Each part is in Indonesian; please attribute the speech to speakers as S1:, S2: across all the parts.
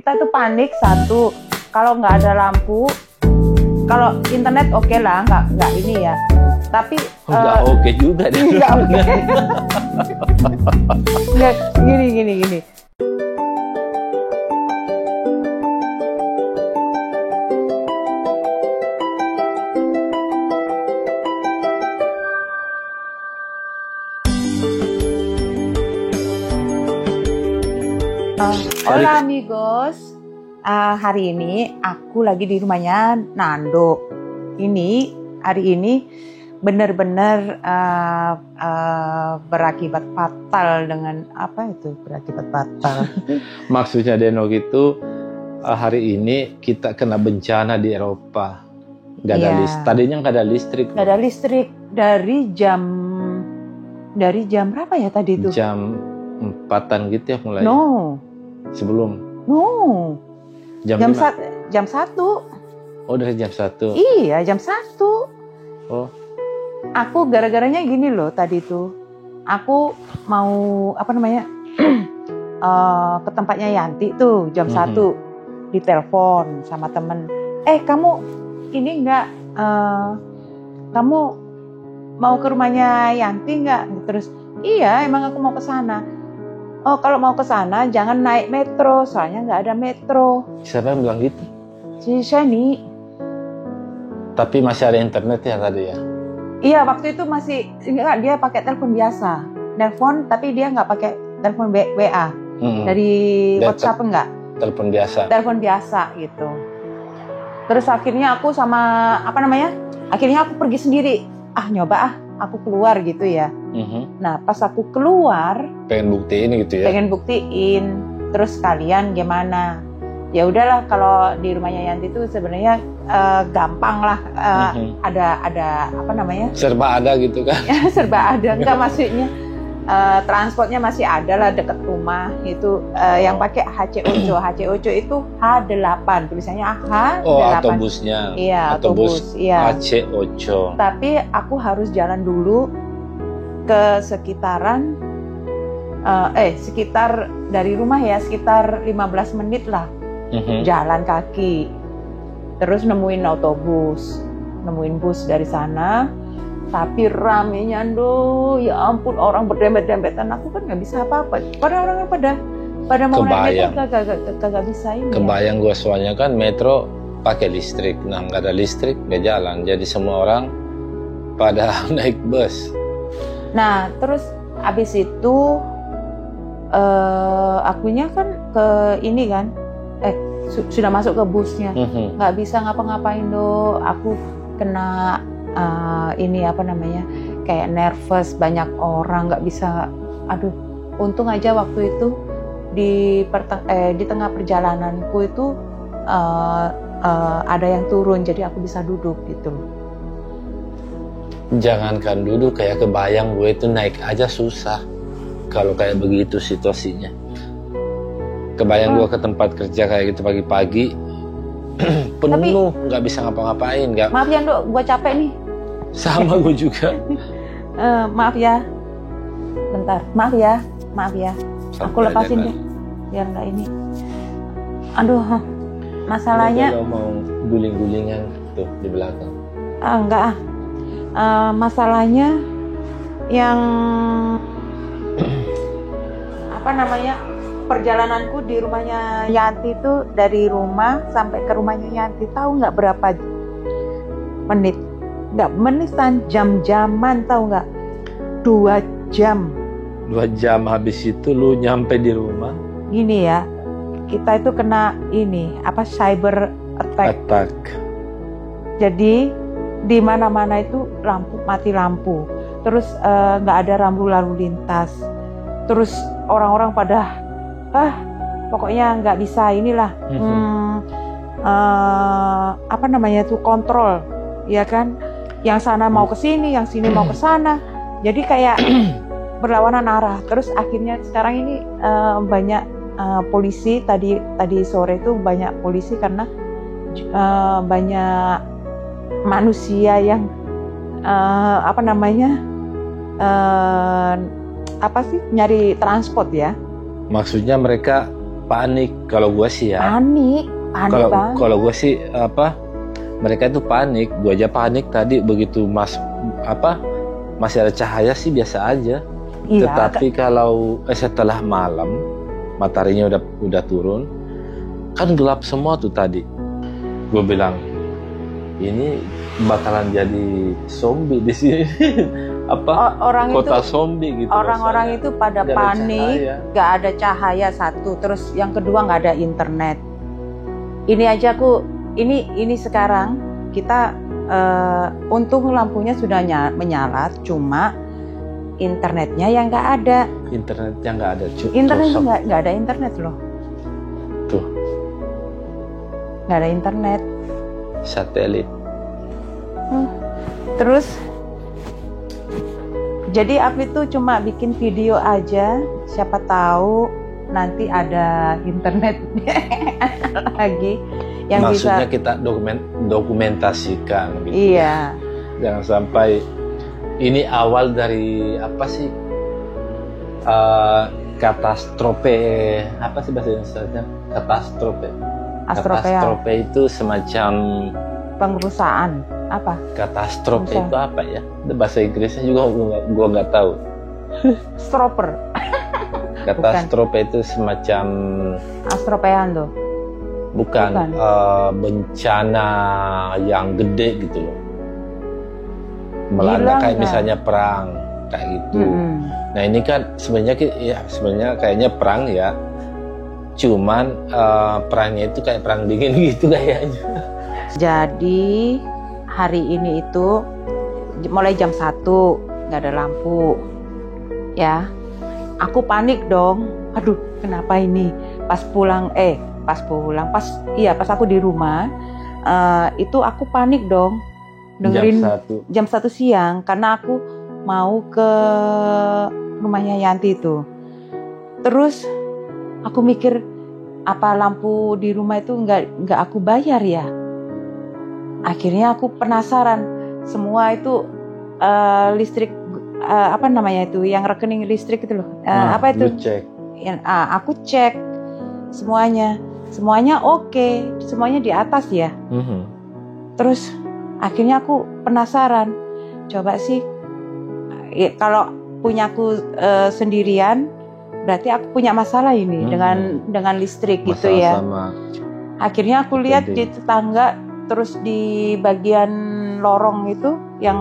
S1: Kita tuh panik satu, kalau nggak ada lampu, kalau internet oke lah, nggak ini ya. Tapi
S2: nggak oke juga deh.
S1: Nggak oke. Nggak, gini. Hola amigos, hari ini aku lagi di rumahnya Nando. Hari ini benar-benar berakibat fatal dengan apa itu berakibat fatal?
S2: Maksudnya Deno gitu, hari ini kita kena bencana di Eropa. Gak ada listrik. Tadinya nggak ada listrik.
S1: Nggak ada listrik dari jam berapa ya tadi itu?
S2: Jam 4-an gitu ya mulai.
S1: No.
S2: Sebelum.
S1: No. Jam 1.
S2: Oh, dari jam 1.
S1: Iya, jam 1.
S2: Oh.
S1: Aku gara-garanya gini loh tadi tuh. Aku mau ke tempatnya Yanti tuh jam 1. Ditelepon sama temen. Kamu ini enggak kamu mau ke rumahnya Yanti enggak? Terus iya, emang aku mau ke sana. Oh, kalau mau ke sana jangan naik metro, soalnya nggak ada metro.
S2: Siapa yang bilang gitu?
S1: Si Shani.
S2: Tapi masih ada internet ya tadi ya?
S1: Iya, waktu itu masih enggak, dia pakai telepon biasa. Telepon tapi dia nggak pakai telepon WA. Dari WhatsApp enggak?
S2: Telepon biasa.
S1: Telepon biasa gitu. Terus akhirnya aku akhirnya aku pergi sendiri. Aku keluar gitu ya. Nah, pas aku keluar,
S2: pengen buktiin gitu ya.
S1: Pengen buktiin. Terus kalian gimana? Ya udahlah, kalau di rumahnya Yanti itu sebenarnya gampang lah. Ada
S2: serba ada gitu kan?
S1: Serba ada. Enggak, maksudnya transportnya masih ada lah dekat rumah. Itu yang pakai HC-Oco. HC-Oco itu H8, tulisannya H8.
S2: Oh, autobusnya.
S1: Iya, autobus. Iya.
S2: HC-Oco.
S1: Tapi aku harus jalan dulu ke sekitaran sekitar dari rumah ya, sekitar 15 menit lah. Jalan kaki. Terus nemuin bus dari sana. Tapi ramenya ya ampun, orang berdempet-dempetan. Aku kan nggak bisa apa-apa. Orang-orang pada mau naik metro kagak bisa ini.
S2: Kebayang gue, soalnya kan metro pakai listrik. Nah, nggak ada listrik nggak jalan. Jadi semua orang pada naik bus.
S1: Nah, terus abis itu akunya kan ke ini kan, sudah masuk ke busnya. Nggak bisa ngapa-ngapain do. Aku kena kayak nervous, banyak orang, nggak bisa. Aduh, untung aja waktu itu di tengah perjalananku itu ada yang turun, jadi aku bisa duduk gitu.
S2: Jangankan duduk, kayak kebayang gue itu naik aja susah kalau kayak begitu situasinya. Kebayang gue ke tempat kerja kayak gitu pagi-pagi penuh, nggak bisa ngapa-ngapain.
S1: Maaf ya Dok, gue capek nih.
S2: Sama gue juga.
S1: Maaf ya, bentar. Maaf ya. Aku lepasin deh, biar nggak ini. Aduh, masalahnya.
S2: Kalau mau guling-gulingan tuh di belakang.
S1: Enggak. Masalahnya yang perjalananku di rumahnya Yanti itu, dari rumah sampai ke rumahnya Yanti, tahu nggak berapa menit? Nggak menitan, jam-jaman, tahu nggak? 2 jam.
S2: 2 jam, habis itu lu nyampe di rumah.
S1: Gini ya, kita itu kena cyber attack. Jadi di mana-mana itu mati lampu. Terus nggak ada rambu lalu lintas. Terus orang-orang pada pokoknya nggak bisa inilah. Kontrol, ya kan? Yang sana mau ke sini, yang sini mau ke sana. Jadi kayak berlawanan arah. Terus akhirnya sekarang ini banyak polisi. Tadi sore itu banyak polisi karena banyak manusia yang nyari transport ya.
S2: Maksudnya mereka panik. Kalau gue sih ya.
S1: Panik banget.
S2: Kalau gue sih mereka itu panik. Gue aja panik tadi begitu masih ada cahaya sih biasa aja.
S1: Iya,
S2: Tetapi kalau setelah malam mataharinya udah turun, kan gelap semua tuh tadi. Gue bilang ini bakalan jadi zombie di sini.
S1: Orang
S2: kota
S1: itu,
S2: zombie gitu.
S1: Orang-orang itu pada panik, nggak ada cahaya satu, terus yang kedua nggak ada internet. Ini aja ini sekarang kita untung lampunya sudah menyala, cuma internetnya yang nggak ada.
S2: Internetnya nggak ada.
S1: Internetnya nggak ada internet loh.
S2: Tuh.
S1: Nggak ada internet.
S2: Satelit.
S1: Terus jadi aku itu cuma bikin video aja, siapa tahu nanti ada internet lagi yang
S2: maksudnya
S1: bisa
S2: kita dokumentasikan gitu.
S1: Iya.
S2: Jangan sampai ini awal dari apa sih? Katastrofe, apa sih bahasa Indonesia? Katastrofe. Katastrofe itu semacam
S1: pengerusakan. Apa?
S2: Katastrofe itu apa ya? Bahasa Inggrisnya juga gua nggak tahu.
S1: Stroper.
S2: Katastrofe itu semacam
S1: astropean tuh.
S2: Bukan. Bencana yang gede gitu loh. Melanda kayak misalnya perang kayak gitu. Nah ini kan sebenarnya kayaknya perang ya. Cuman perangnya itu kayak perang dingin gitu kayaknya. Jadi
S1: hari ini itu mulai jam 1 nggak ada lampu ya, aku panik dong. Aduh kenapa ini pas aku di rumah itu aku panik dong dengerin jam 1 siang karena aku mau ke rumahnya Yanti itu. Terus aku mikir apa lampu di rumah itu nggak aku bayar ya. Akhirnya aku penasaran, semua itu listrik apa namanya itu, yang rekening listrik itu loh, apa itu? Aku cek semuanya oke, semuanya di atas ya. Terus akhirnya aku penasaran, coba sih kalau punyaku sendirian, berarti aku punya masalah ini dengan listrik masalah gitu ya. Akhirnya aku lihat di tetangga. Terus di bagian lorong itu yang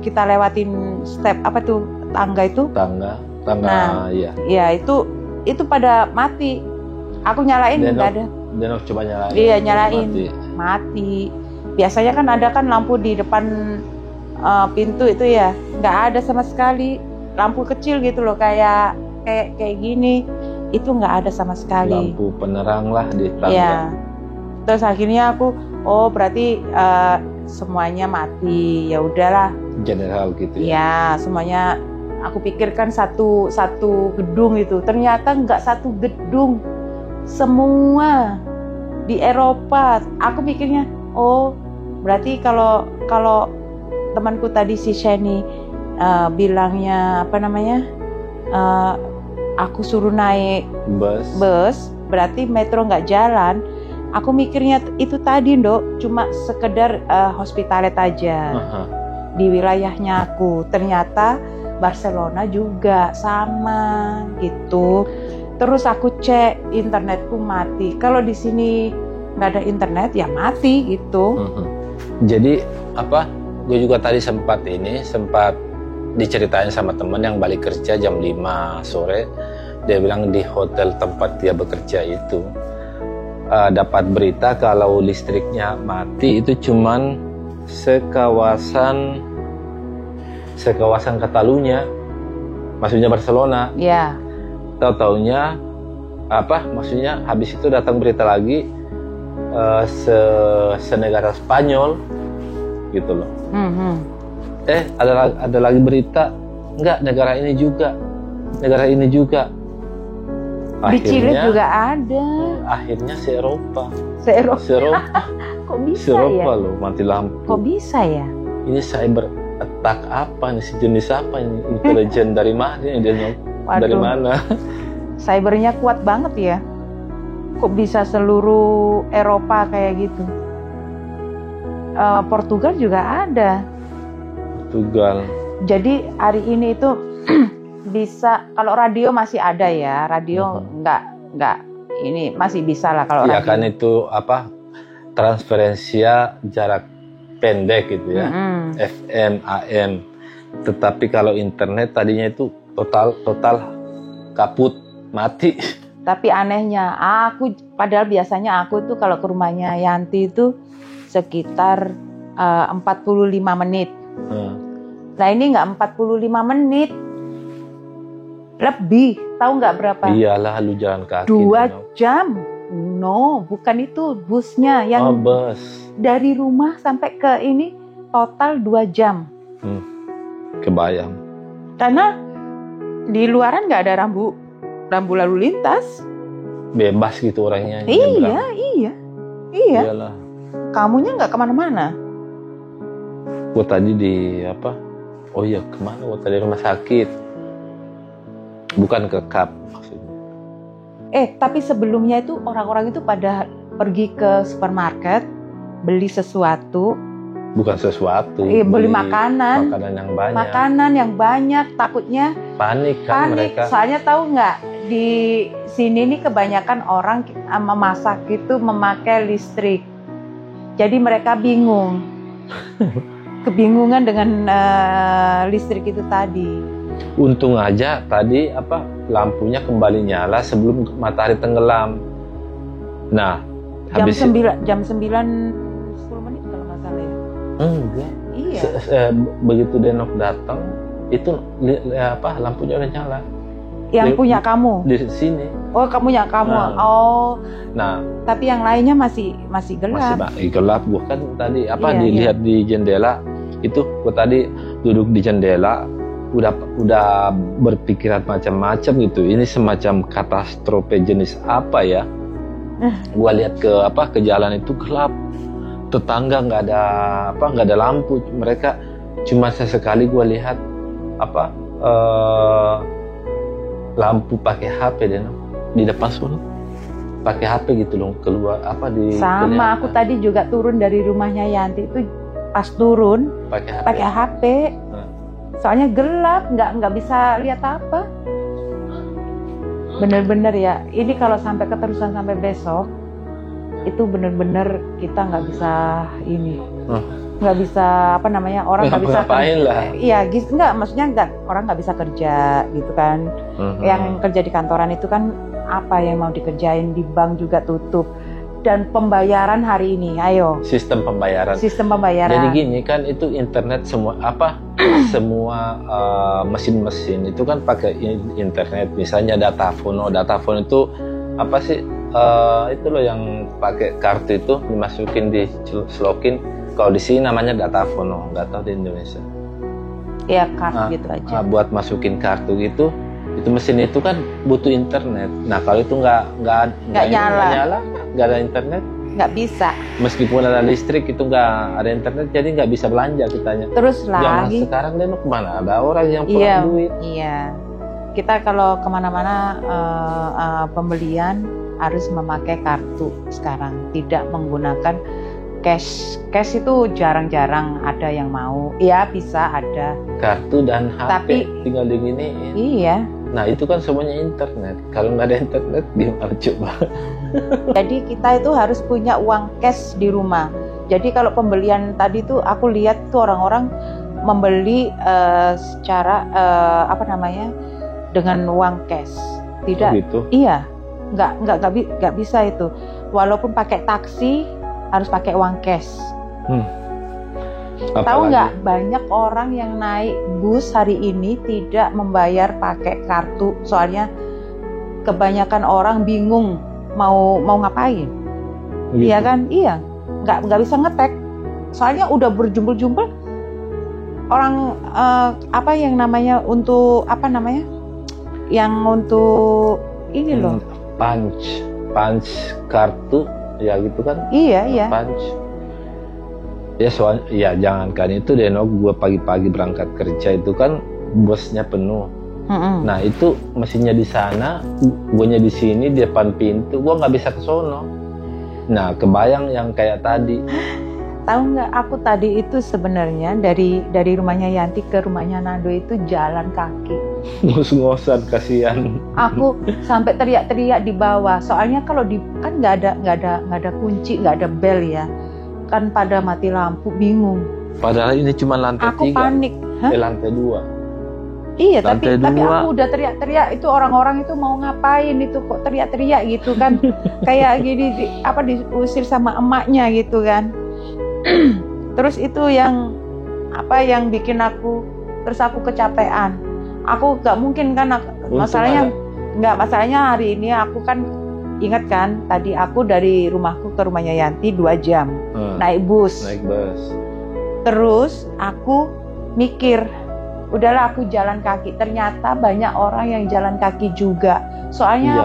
S1: kita lewatin step apa tuh tangga itu? Tangga nah, iya. Ya itu pada mati. Aku nyalain nggak ada. Denok coba nyalain. Iya nyalain. Mati. Biasanya kan ada kan lampu di depan pintu itu ya, nggak ada sama sekali. Lampu kecil gitu loh kayak gini. Itu nggak ada sama sekali. Lampu penerang lah di tangga. Iya. Terus akhirnya aku berarti semuanya mati. Ya udahlah. General gitu ya. Ya, semuanya aku pikirkan satu gedung itu. Ternyata nggak satu gedung. Semua di Eropa. Aku pikirnya, berarti kalau temanku tadi si Shani bilangnya apa namanya? Aku suruh naik bus, berarti metro nggak jalan. Aku mikirnya itu tadi Ndok, cuma sekedar hospitalet aja di wilayahnya aku. Ternyata Barcelona juga sama gitu. Terus aku cek internetku mati. Kalau di sini nggak ada internet ya mati gitu. Jadi gue juga tadi sempat diceritain sama teman yang balik kerja jam 5 sore. Dia bilang di hotel tempat dia bekerja itu dapat berita kalau listriknya mati itu cuman sekawasan Catalunya, maksudnya Barcelona. Iya. Tahu-taunya maksudnya habis itu datang berita lagi senegara Spanyol gitu loh. Ada lagi berita enggak negara ini juga. Di Chile juga ada. Akhirnya se-Eropa. Kok bisa se-Eropa ya? Loh, mati lampu. Kok bisa ya? Ini cyber attack apa nih? Sejenis apa ini? Intelijen dari mana? Dari mana? Cybernya kuat banget ya. kok bisa seluruh Eropa kayak gitu. Portugal juga ada.
S2: Portugal.
S1: Jadi hari ini itu bisa, kalau radio masih ada ya, radio nggak ini masih bisa lah kalau
S2: ya
S1: radio.
S2: Kan itu apa, transferensia jarak pendek gitu ya, FM, AM. Tetapi kalau internet tadinya itu total kaput, mati.
S1: Tapi anehnya, padahal biasanya aku tuh kalau ke rumahnya Yanti itu sekitar 45 menit. Nah ini nggak 45 menit, lebih. Tahu nggak berapa?
S2: Iyalah, lu jalan kaki.
S1: 2 jam. No, bukan itu busnya yang
S2: bus.
S1: Dari rumah sampai ke ini total 2 jam.
S2: Kebayang.
S1: Karena di luaran nggak ada rambu lalu lintas.
S2: Bebas gitu orangnya.
S1: Iya.
S2: Iyalah.
S1: Kamunya nggak kemana-mana.
S2: Gue tadi di apa? Oh iya, kemana? Gue tadi rumah sakit. Bukan ke KAP maksudnya.
S1: Tapi sebelumnya itu orang-orang itu pada pergi ke supermarket beli sesuatu.
S2: Bukan sesuatu.
S1: Beli makanan.
S2: Makanan yang banyak.
S1: Makanan yang banyak, takutnya
S2: panik mereka.
S1: Soalnya tahu nggak, di sini nih kebanyakan orang memasak itu memakai listrik. Jadi mereka bingung. Kebingungan dengan listrik itu tadi.
S2: Untung aja tadi lampunya kembali nyala sebelum matahari tenggelam. Nah,
S1: jam 9 10 menit kalau nggak salah ya.
S2: Enggak.
S1: Iya.
S2: Begitu Denok datang, itu lampunya udah nyala.
S1: Yang punya kamu?
S2: Di sini.
S1: Oh, kamunya kamu.
S2: Nah.
S1: Tapi yang lainnya masih gelap.
S2: Masih gelap. Gua kan tadi dilihat di jendela. Itu gua tadi duduk di jendela, udah berpikiran macam-macam gitu. Ini semacam katastrofe jenis apa ya? Gua lihat ke jalan itu gelap. Tetangga nggak ada lampu. Mereka cuma sesekali gua lihat lampu pakai HP di depan sana. Pakai HP gitu loh, keluar di
S1: sama kelihatan. Aku tadi juga turun dari rumahnya Yanti itu, pas turun pakai HP. Soalnya gelap, nggak bisa lihat apa. Bener-bener ya, ini kalau sampai keterusan sampai besok, itu bener-bener kita nggak bisa nggak bisa orang nggak bisa iya nggak, maksudnya orang nggak bisa kerja gitu kan. Yang kerja di kantoran itu kan apa yang mau dikerjain, di bank juga tutup, dan pembayaran hari ini, ayo sistem pembayaran. Jadi
S2: gini kan, itu internet semua mesin-mesin itu kan pakai internet. Misalnya Datafono itu itu loh yang pakai kartu itu dimasukin, dislokin. Kalau di sini namanya Datafono, nggak tahu di Indonesia.
S1: Ya kartu gitu aja.
S2: Buat masukin kartu gitu, itu mesin itu kan butuh internet. Nah kalau itu nggak nyala, nggak ada internet,
S1: nggak bisa.
S2: Meskipun ada listrik itu nggak ada internet, jadi nggak bisa belanja kitanya.
S1: Terus lagi.
S2: Sekarang dia mau kemana? Ada orang yang kurang duit.
S1: Iya. Kita kalau kemana-mana pembelian harus memakai kartu sekarang, tidak menggunakan cash. Cash itu jarang-jarang ada yang mau. Iya bisa ada.
S2: Kartu dan HP.
S1: Tapi
S2: tinggal diginiin.
S1: Iya.
S2: Nah itu kan semuanya internet. Kalau nggak ada internet gimana coba?
S1: Jadi kita itu harus punya uang cash di rumah. Jadi kalau pembelian tadi tuh aku lihat tuh orang-orang membeli secara dengan uang cash. Tidak.
S2: Oh gitu?
S1: Iya. Nggak bisa itu. Walaupun pakai taksi harus pakai uang cash. Tahu nggak, banyak orang yang naik bus hari ini tidak membayar pakai kartu. Soalnya kebanyakan orang bingung mau ngapain.
S2: Gitu.
S1: Iya kan? Iya. Nggak bisa ngetek. Soalnya udah berjumpul-jumpul orang yang untuk ini loh.
S2: Punch kartu. Ya gitu kan?
S1: Iya.
S2: Punch. Ya soalnya, ya jangankan itu deh, gue pagi-pagi berangkat kerja itu kan bosnya penuh. Nah itu mesinnya di sana, guanya di sini di depan pintu, gua nggak bisa ke sono. Nah kebayang yang kayak tadi.
S1: Tahu nggak, aku tadi itu sebenarnya dari rumahnya Yanti ke rumahnya Nando itu jalan kaki.
S2: Ngos-ngosan, kasihan.
S1: Aku sampai teriak-teriak di bawah. Soalnya kalau kan nggak ada kunci, nggak ada bel ya. Kan pada mati lampu, bingung.
S2: Padahal ini cuma lantai 3.
S1: Aku panik.
S2: Lantai 2.
S1: Iya,
S2: lantai
S1: tapi
S2: 2.
S1: aku udah teriak-teriak, itu orang-orang itu mau ngapain itu kok teriak-teriak gitu kan. Kayak gini diusir sama emaknya gitu kan. Terus itu yang bikin aku, terus aku kecapean. Aku nggak mungkin kan, masalahnya hari ini aku kan ingat kan tadi aku dari rumahku ke rumahnya Yanti 2 jam naik bus. Terus aku mikir, udahlah aku jalan kaki. Ternyata banyak orang yang jalan kaki juga. Soalnya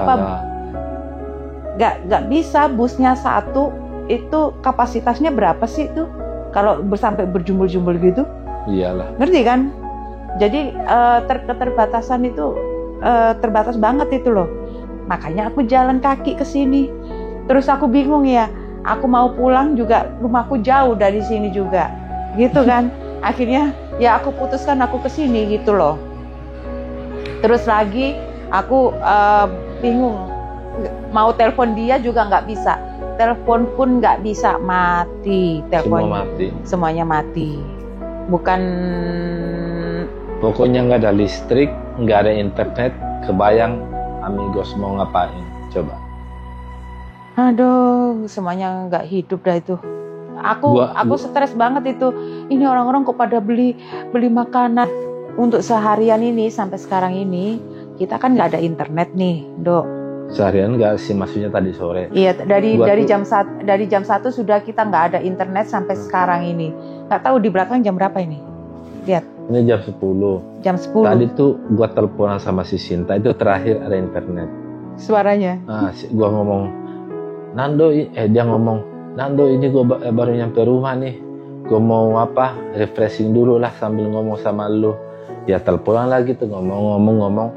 S1: nggak bisa, busnya 1 itu kapasitasnya berapa sih tuh kalau sampai berjumlah-jumlah gitu?
S2: Iyalah.
S1: Ngerti kan? Jadi keterbatasan itu terbatas banget itu loh. Makanya aku jalan kaki ke sini. Terus aku bingung ya, aku mau pulang juga rumahku jauh dari sini juga. Gitu kan? Akhirnya ya aku putuskan aku ke sini gitu loh. Terus lagi aku bingung, mau telepon dia juga nggak bisa. Telepon pun nggak bisa, mati. Semuanya mati. Pokoknya
S2: nggak ada listrik, nggak ada internet. Kebayang amigos mau ngapain? Coba.
S1: Aduh, semuanya nggak hidup dah itu. Aku stres banget itu. Ini orang-orang kok pada beli makanan untuk seharian ini sampai sekarang ini. Kita kan nggak ada internet nih, Dok.
S2: Seharian nggak sih, maksudnya tadi sore?
S1: Iya, dari jam 1 sudah kita nggak ada internet sampai sekarang ini. Nggak tahu di belakang jam berapa ini? Lihat.
S2: Ini jam 10.
S1: Jam 10.
S2: Tadi tuh gua teleponan sama si Sinta, itu terakhir ada internet.
S1: Suaranya.
S2: Gua ngomong, Nando, dia ngomong, Nando ini gua baru nyampe rumah nih. Gua mau refreshing dulu lah sambil ngomong sama lu. Ya teleponan lagi tuh ngomong.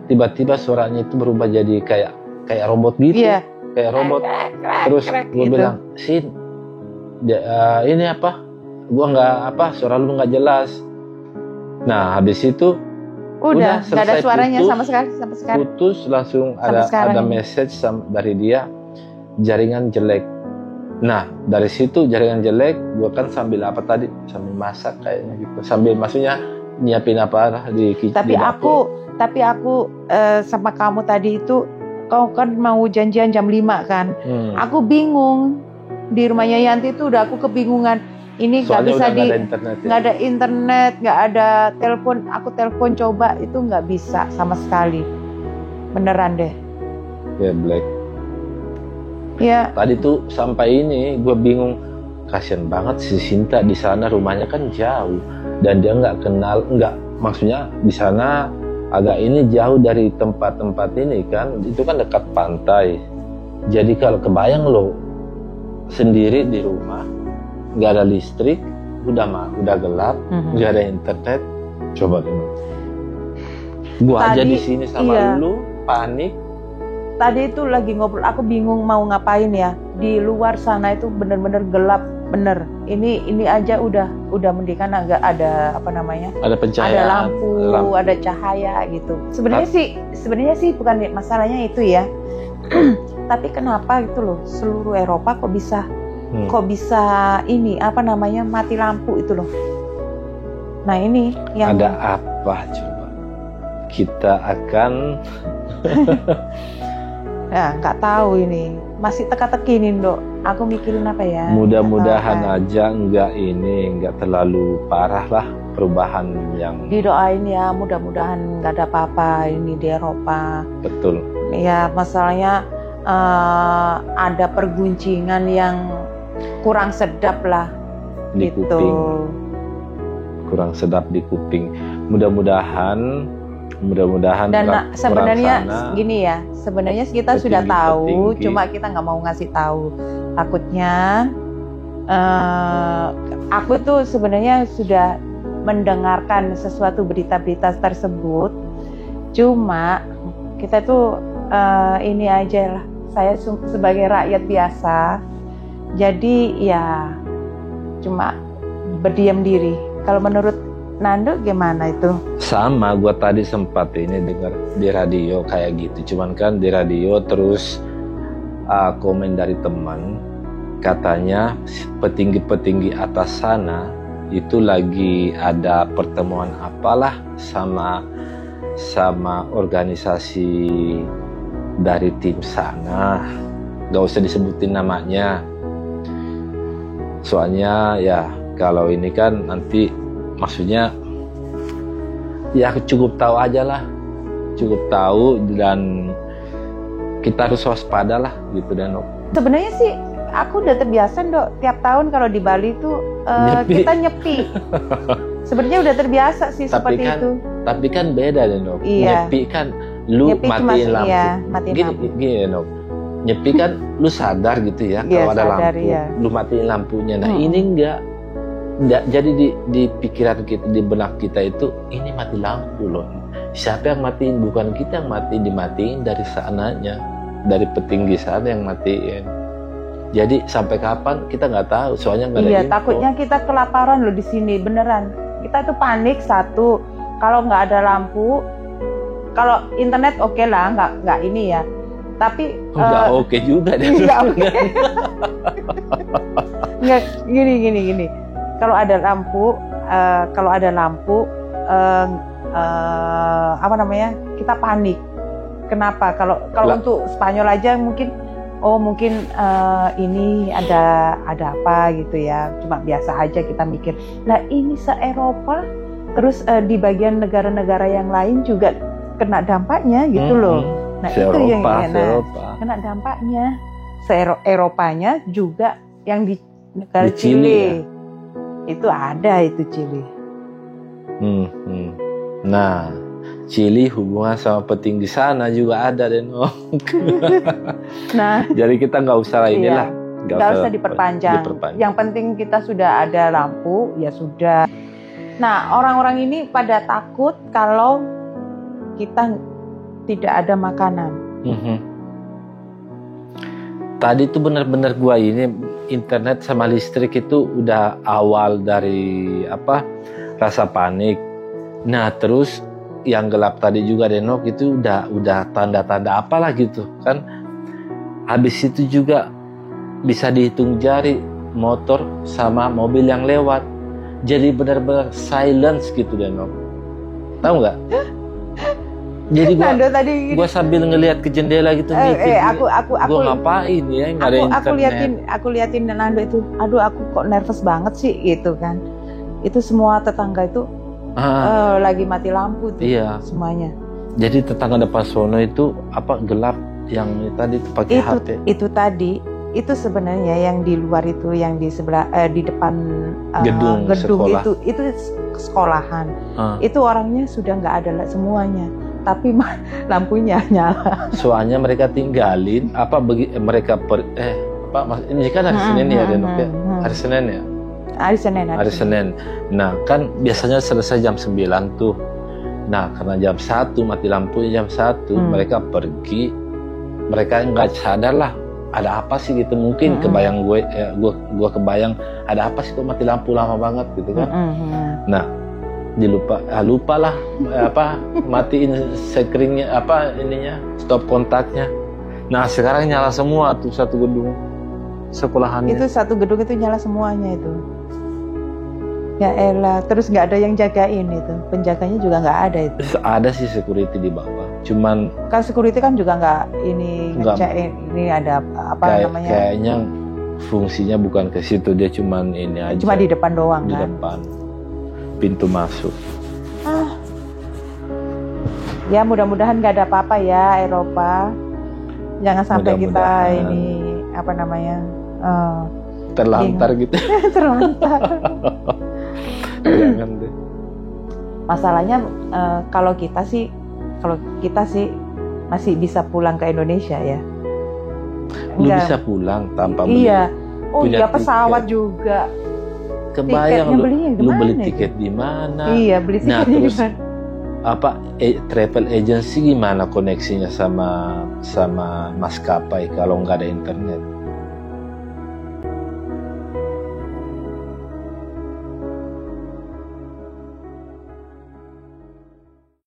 S2: Tiba-tiba suaranya itu berubah jadi kayak robot gitu.
S1: Iya.
S2: Kayak robot. Terus gue bilang, Sin, ini gua nggak suara lu nggak jelas. Nah habis itu
S1: udah nggak ada suaranya sama sekali.
S2: Putus, langsung ada message dari dia, jaringan jelek. Nah dari situ jaringan jelek, gua kan sambil sambil masak kayaknya gitu, sambil maksudnya nyiapin di kitchen.
S1: Tapi aku sama kamu tadi itu, kau kan mau janjian jam 5 kan. Aku bingung. Di rumahnya Yanti itu udah aku kebingungan. Ini nggak bisa nggak ada internet, nggak ada telepon. Aku telepon coba itu nggak bisa sama sekali. Beneran deh.
S2: Ya Black.
S1: Ya.
S2: Tadi tuh sampai ini gue bingung. Kasian banget si Sinta di sana, rumahnya kan jauh dan dia maksudnya di sana agak ini jauh dari tempat-tempat ini kan, itu kan dekat pantai. Jadi kalau kebayang lo sendiri di rumah, nggak ada listrik, udah gelap, nggak ada internet, coba dulu. Gua aja di sini sama lu panik.
S1: Tadi itu lagi ngobrol, aku bingung mau ngapain ya. Di luar sana itu bener-bener gelap, bener. Ini aja udah mendingan agak ada ada pencahayaan, ada lampu, ada cahaya gitu. Sebenarnya sih bukan masalahnya itu ya. Tapi kenapa gitu loh, seluruh Eropa kok bisa ini mati lampu itu loh. Nah ini yang
S2: ada apa coba? Kita akan
S1: ya nggak tahu ini, masih teka-teki nih Dok. Aku mikirin apa ya?
S2: Mudah-mudahan aja nggak terlalu parah lah perubahan yang.
S1: Didoain ya, mudah-mudahan nggak ada apa-apa ini di Eropa.
S2: Betul.
S1: Ya masalahnya ada perguncingan yang kurang sedap lah.
S2: Di
S1: gitu.
S2: Kuping. Kurang sedap di kuping. Mudah-mudahan
S1: dan sebenarnya gini ya, sebenarnya kita sudah tahu, cuma kita nggak mau ngasih tahu. Takutnya aku tuh sebenarnya sudah mendengarkan sesuatu berita-berita tersebut. Cuma kita tuh ini aja lah, saya sebagai rakyat biasa, jadi ya cuma berdiam diri. Kalau menurut Nando gimana itu?
S2: Sama, gue tadi sempat ini dengar di radio kayak gitu. Cuman kan di radio terus komen dari teman, katanya petinggi-petinggi atas sana itu lagi ada pertemuan apalah sama organisasi dari tim sana. Gak usah disebutin namanya. Soalnya ya kalau ini kan nanti maksudnya ya cukup tahu aja lah, cukup tahu dan kita harus waspada lah gitu dan
S1: sebenarnya sih aku udah terbiasa Dok, tiap tahun kalau di Bali tuh kita nyepi. Sebenarnya udah terbiasa sih seperti itu. Tapi kan beda Dok.
S2: Iya. Nyepi kan lu nyepi matiin lampu. Iya, matiin gini Dok. Nyepi kan lu sadar gitu ya kalau ada lampu, ya. Lu matiin lampunya. Nah ini enggak. Jadi di pikiran kita, di benak kita itu ini mati lampu loh. Siapa yang matiin? Bukan kita yang matiin, dimatiin dari sananya, dari petinggi sana yang matiin. Jadi sampai kapan kita nggak tahu, soalnya nggak ada info. Iya, takutnya kita kelaparan loh di sini, beneran. Kita tuh panik satu, kalau nggak ada lampu, kalau internet oke lah, nggak ini ya. Tapi nggak oke juga deh. Nggak oke. Nggak gini. Kalau ada lampu, apa namanya? Kita panik. Kenapa? Kalau untuk Spanyol aja mungkin ini ada apa gitu ya. Cuma biasa aja kita mikir. Lah ini se-Eropa, terus di bagian negara-negara yang lain juga kena dampaknya gitu loh. Nah itu yang kena dampaknya. Se-Eropanya juga yang di negara Chile. Ya? Itu ada itu Chile. Nah, Chile hubungan sama petinggi sana juga ada Denok. Nah, jadi kita nggak usah inilah, nggak usah diperpanjang. Yang penting kita sudah ada lampu, ya sudah. Nah, orang-orang ini pada takut kalau kita tidak ada makanan. Tadi tuh benar-benar gua ini internet sama listrik itu udah awal dari rasa panik. Nah terus yang gelap tadi juga Denok itu udah tanda-tanda apalah gitu kan. Habis itu juga bisa dihitung jari motor sama mobil yang lewat. Jadi benar-benar silence gitu Denok. Tahu nggak? Jadi gua sambil ngelihat ke jendela gitu mikir, gua ngapain ya, nggak ada internet. Aku liatin Nando itu, aduh aku kok nervous banget sih gitu kan. Itu semua tetangga itu lagi mati lampu tuh, iya. Semuanya. Jadi tetangga depan sono itu gelap yang tadi itu pakai HP. Itu tadi, itu sebenarnya yang di luar itu, yang di sebelah di depan gedung itu sekolahan. Itu orangnya sudah nggak ada semuanya. Tapi lampunya nyala. Soalnya mereka tinggalin mereka ini kan hari Senin ya Denok ya. Hari Senin ya. Hari Senin. Nah, kan biasanya selesai jam 9 tuh. Nah, karena jam 1 mati lampunya jam 1, mereka pergi. Mereka nggak sadar lah ada apa sih gitu. Mungkin kebayang gue kebayang ada apa sih kok mati lampu lama banget gitu kan. Nah, lupa lah matiin screennya stop kontaknya. Nah sekarang nyala semua tuh satu gedung sekolahannya. Itu satu gedung itu nyala semuanya itu. Ya elah, terus nggak ada yang jagain itu, penjaganya juga nggak ada itu. Ada sih security di bawah, cuman kan security kan juga nggak ngecek ini ada namanya. Kayaknya fungsinya bukan ke situ, dia cuman ini aja. Cuma di depan doang di kan. Di depan. Pintu masuk. Ya mudah-mudahan nggak ada apa-apa ya Eropa. Jangan sampai kita ini terlantar gitu. Terlantar. Jangan deh. Masalahnya kalau kita sih masih bisa pulang ke Indonesia ya. Lu bisa pulang tanpa beli. Iya. Oh iya, pesawat juga. kebayang lu beli
S1: itu?
S2: tiket di mana?
S1: Iya, beli
S2: Nah,
S1: tiketnya
S2: terus
S1: gimana?
S2: apa travel agency gimana koneksinya sama maskapai kalau nggak ada internet?